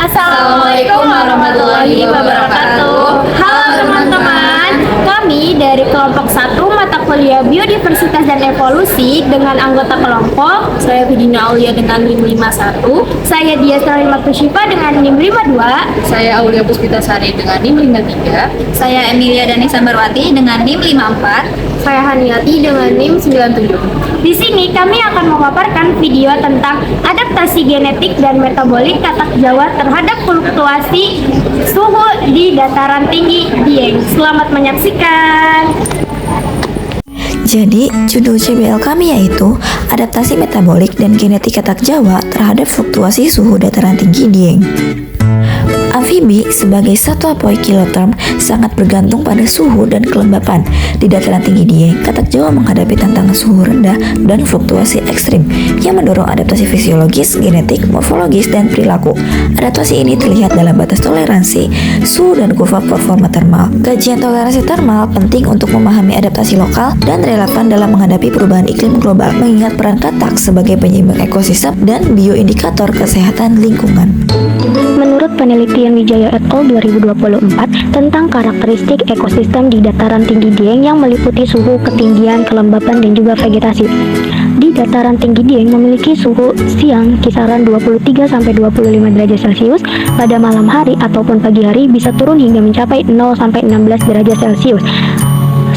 Assalamualaikum warahmatullahi wabarakatuh. Halo teman-teman, kami dari kelompok 1 mata kuliah Biodiversitas dan Evolusi dengan anggota kelompok Saya Vidina Aulia dengan NIM 51. saya Dias Nurul Syifa dengan NIM 52. Saya Aulia Puspitasari dengan NIM 53. Saya Emilia Dani Sambarwati dengan NIM 54. Saya Haniati dengan NIM 97. Di sini kami akan memaparkan video tentang adaptasi genetik dan metabolik katak Jawa terhadap fluktuasi suhu di dataran tinggi Dieng. Selamat menyaksikan. Jadi, judul CBL kami yaitu Adaptasi Metabolik dan Genetik Katak Jawa terhadap Fluktuasi Suhu Dataran Tinggi Dieng. Amfibi sebagai satwa poikiloterm sangat bergantung pada suhu dan kelembapan. Di dataran tinggi Dieng, katak Jawa menghadapi tantangan suhu rendah dan fluktuasi ekstrim yang mendorong adaptasi fisiologis, genetik, morfologis, dan perilaku. Adaptasi ini terlihat dalam batas toleransi, suhu, dan kurva performa termal. Kajian toleransi termal penting untuk memahami adaptasi lokal dan relevan dalam menghadapi perubahan iklim global, mengingat peran katak sebagai penyeimbang ekosistem dan bioindikator kesehatan lingkungan. Menurut penelitian Wijaya et al. 2024 tentang karakteristik ekosistem di dataran tinggi Dieng yang meliputi suhu, ketinggian, kelembapan, dan juga vegetasi. Di dataran tinggi Dieng memiliki suhu siang kisaran 23-25 derajat Celcius, pada malam hari ataupun pagi hari bisa turun hingga mencapai 0-16 derajat Celcius.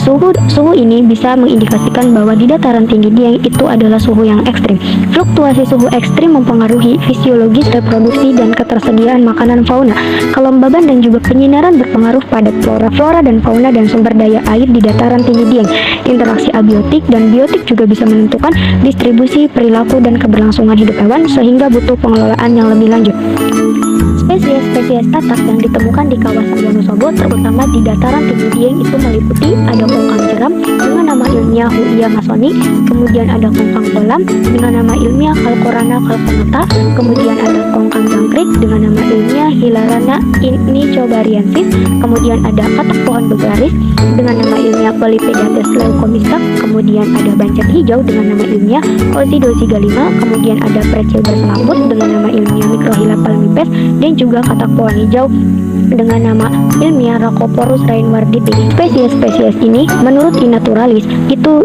Suhu ini bisa mengindikasikan bahwa di dataran tinggi Dieng itu adalah suhu yang ekstrim. Fluktuasi suhu ekstrim mempengaruhi fisiologis reproduksi dan ketersediaan makanan fauna. Kelembaban dan juga penyinaran berpengaruh pada flora dan fauna dan sumber daya air di dataran tinggi Dieng. Interaksi abiotik dan biotik juga bisa menentukan distribusi, perilaku, dan keberlangsungan hidup hewan sehingga butuh pengelolaan yang lebih lanjut. Spesies katak yang ditemukan di kawasan Wonosobo terutama di dataran tinggi Dieng itu meliputi ada kongkang jeram dengan nama ilmiah Huia masoni, kemudian ada kongkang kolam dengan nama ilmiah Calcorana calconata, kemudian ada kongkang jangkrik dengan nama ilmiah Hilarana nicobariensis, kemudian ada katak pohon begaris dengan nama ilmiah Polypedates leucomista, kemudian ada bancet hijau dengan nama ilmiah Ozidozigalima, kemudian ada precil berselaput dengan nama ilmiah Microhyla palmipes, dan juga katak pohon hijau dengan nama ilmiah Rhacoporus rainwardii. Spesies-spesies ini menurut Inaturalis itu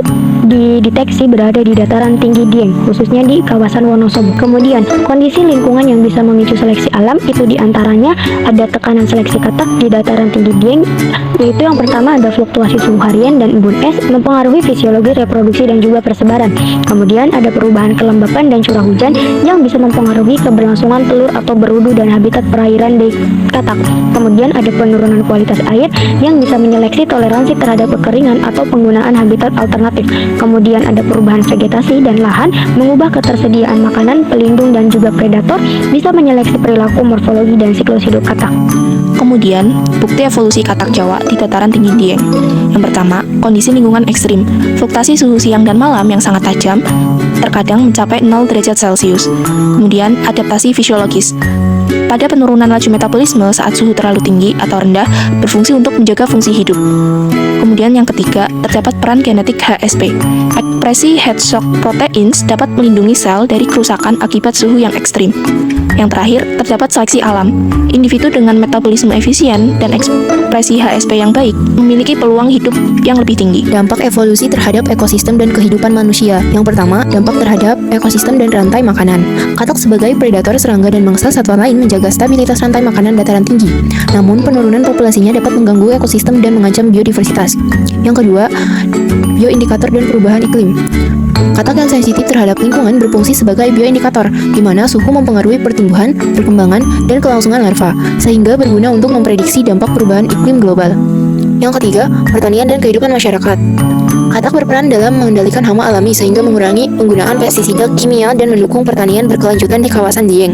dideteksi berada di dataran tinggi Dieng, khususnya di kawasan Wonosobo. Kemudian, kondisi lingkungan yang bisa memicu seleksi alam itu diantaranya ada tekanan seleksi katak di dataran tinggi Dieng, yaitu yang pertama ada fluktuasi suhu harian dan embun es mempengaruhi fisiologi reproduksi dan juga persebaran. Kemudian ada perubahan kelembapan dan curah hujan yang bisa mempengaruhi keberlangsungan telur atau berudu dan habitat perairan di katak. Kemudian ada penurunan kualitas air yang bisa menyeleksi toleransi terhadap kekeringan atau penggunaan habitat alternatif. Kemudian ada perubahan vegetasi dan lahan, mengubah ketersediaan makanan, pelindung, dan juga predator, bisa menyeleksi perilaku, morfologi, dan siklus hidup katak. Kemudian, bukti evolusi katak Jawa di dataran tinggi Dieng. Yang pertama, kondisi lingkungan ekstrim. Fluktuasi suhu siang dan malam yang sangat tajam, terkadang mencapai 0 derajat Celcius. Kemudian, adaptasi fisiologis. Pada penurunan laju metabolisme saat suhu terlalu tinggi atau rendah, berfungsi untuk menjaga fungsi hidup. Kemudian yang ketiga, terdapat peran genetik HSP. Ekspresi head shock proteins dapat melindungi sel dari kerusakan akibat suhu yang ekstrim. Yang terakhir, terdapat seleksi alam. Individu dengan metabolisme efisien dan ekspresi HSP yang baik memiliki peluang hidup yang lebih tinggi. Dampak evolusi terhadap ekosistem dan kehidupan manusia. Yang pertama, dampak terhadap ekosistem dan rantai makanan. Katak sebagai predator serangga dan mangsa satwa lain menjaga stabilitas rantai makanan dataran tinggi. Namun, penurunan populasinya dapat mengganggu ekosistem dan mengancam biodiversitas. Yang kedua, bioindikator dan perubahan iklim. Katak yang sensitif terhadap lingkungan berfungsi sebagai bioindikator, di mana suhu mempengaruhi pertumbuhan, perkembangan, dan kelangsungan larva, sehingga berguna untuk memprediksi dampak perubahan iklim global. Yang ketiga, pertanian dan kehidupan masyarakat. Katak berperan dalam mengendalikan hama alami sehingga mengurangi penggunaan pestisida kimia dan mendukung pertanian berkelanjutan di kawasan Dieng.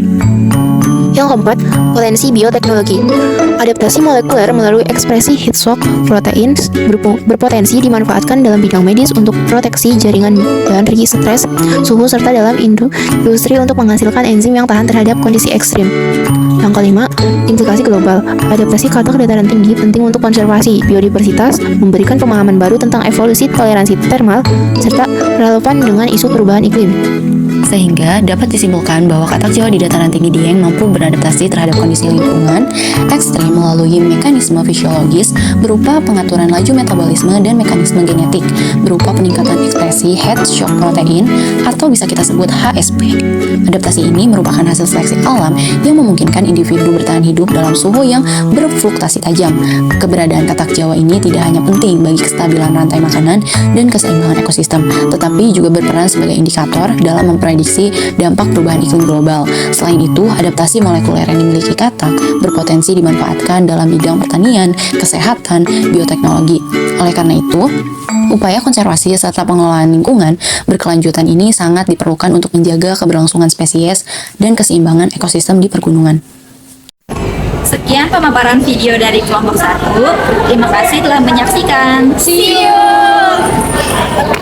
Yang keempat, potensi bioteknologi. Adaptasi molekuler melalui ekspresi heat shock proteins berpotensi dimanfaatkan dalam bidang medis untuk proteksi jaringan dari stres, suhu, serta dalam industri untuk menghasilkan enzim yang tahan terhadap kondisi ekstrim. Yang kelima, implikasi global. Adaptasi katak dataran tinggi penting untuk konservasi biodiversitas, memberikan pemahaman baru tentang evolusi toleransi termal, serta relevan dengan isu perubahan iklim. Sehingga dapat disimpulkan bahwa katak Jawa di dataran tinggi Dieng mampu beradaptasi terhadap kondisi lingkungan ekstrim melalui mekanisme fisiologis berupa pengaturan laju metabolisme dan mekanisme genetik berupa peningkatan ekspresi head shock protein atau bisa kita sebut HSP. Adaptasi ini merupakan hasil seleksi alam yang memungkinkan individu bertahan hidup dalam suhu yang berfluktuasi tajam. Keberadaan katak Jawa ini tidak hanya penting bagi kestabilan rantai makanan dan keseimbangan ekosistem, tetapi juga berperan sebagai indikator dalam memprediksi dampak perubahan iklim global. Selain itu, adaptasi molekuler yang dimiliki katak berpotensi dimanfaatkan dalam bidang pertanian, kesehatan, bioteknologi. Oleh karena itu, upaya konservasi serta pengelolaan lingkungan berkelanjutan ini sangat diperlukan untuk menjaga keberlangsungan spesies dan keseimbangan ekosistem di pergunungan. Sekian pemaparan video dari kelompok 1. Terima kasih telah menyaksikan. See you!